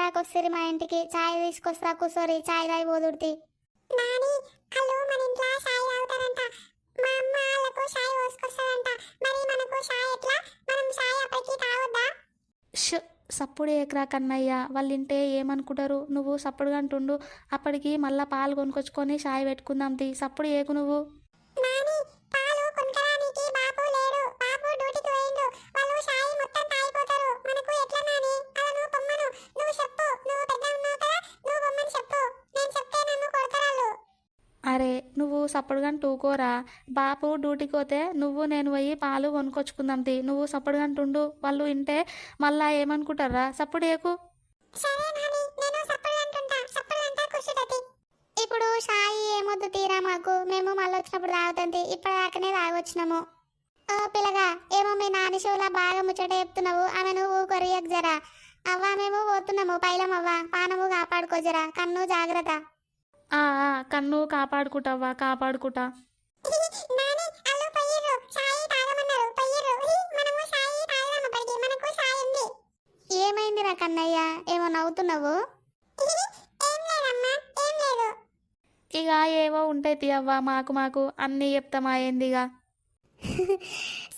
దాకా వస్తారు మా ఇంటికి, చాయ్ తీసుకొస్తా, కూసోరి చాయ్ తాగి పోదుర్తి. నాని వాళ్ళు మన ఇంట్లో చాయ్ తాగుతారంట. మా అమ్మ వాళ్ళకు చాయ్ పోసుకొస్తారంట. మరి మనకు చాయ్ ఎట్లా? మనం చాయ్ అప్పటికి తాగొద్దా? సప్పుడు ఏకరా కన్నయ్య, వాళ్ళింటే ఏమనుకుంటారు? నువ్వు సప్పుడుగా అంటుండు, అప్పటికి మళ్ళా పాలు కొనుకొచ్చుకొని చాయ్ పెట్టుకుందాం తీ. సప్పుడు ఏకు నువ్వు. నాని పాలు కొనుక్కరానికి బాపు లేడు. బాపు డ్యూటీకి పోయిండు. వాళ్ళు చాయ్ మొత్తం తాగిపోతారు. మనకు ఎట్లా నాని? అలా నువ్వు పొమ్మను. నువ్వు చెప్పు. నువ్వు పెద్ద ఉన్నావు కదా, నువ్వు పొమ్మని చెప్పు. నేను చెప్తే నన్ను కొడతారు. అరే నువ్వు సప్పుడుగా టూకోరా. బాపు డ్యూటీకి పోతే నువ్వు నేను పోయి పాలు కొనుకొచ్చుకుందాం తీ. నువ్వు సప్పుడుగా అంటుండు, వాళ్ళు ఇంటే మళ్ళా ఏమనుకుంటారా? సప్పుడు ఏకు. సరే నాని, నేను సప్పుడు అంటుంటా. సప్పుడు అంటా కూర్చుంటది. ఇప్పుడు చాయ్ ఏమొద్దు తీరా మాకు, మేము మళ్ళీ వచ్చినప్పుడు తాగుతుంది. ఇప్పటిదాకానే తాగొచ్చినాము. ఓ పిల్లగా, ఏమో మీ నాని షోలా బాగా ముచ్చట చెప్తున్నావు. ఆమె నువ్వు కొరియకు జరా. అవ్వ మేము పోతున్నాము పైలమవ్వ, పానము కాపాడుకో జరా, కన్ను జాగ్రత్త. కన్ను కాపాడుకుంటావా? కాపాడుకుంటా. నాని అల్లు పోయిర్రు. చాయ్ తాగమన్నారు. పోయిర్రు. మనము చాయ్ తాగదాం అప్పటికి. మనకు చాయ్ ఉంది. ఏమైందిరా కన్నయ్య, ఏమో నవ్వుతున్నావు? ఏం లేదమ్మా, ఏం లేదు. ఇక ఏవో ఉంటాయి తీయవ్వా, మాకు మాకు అన్నీ చెప్తామా ఏందిగా.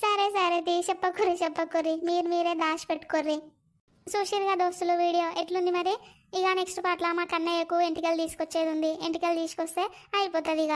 సరే సరే తీ, చెప్పకురి మీరే దాచి పెట్టుకోర్రి. చూసిరుగా దోస్తులు వీడియో ఎట్లుంది మరి. ఇక నెక్స్ట్ పార్ట్లో మా కన్నయ్యకు ఎంటికలు తీసుకొచ్చేది ఉంది. ఎంటికలు తీసుకొస్తే అయిపోతుంది ఇక.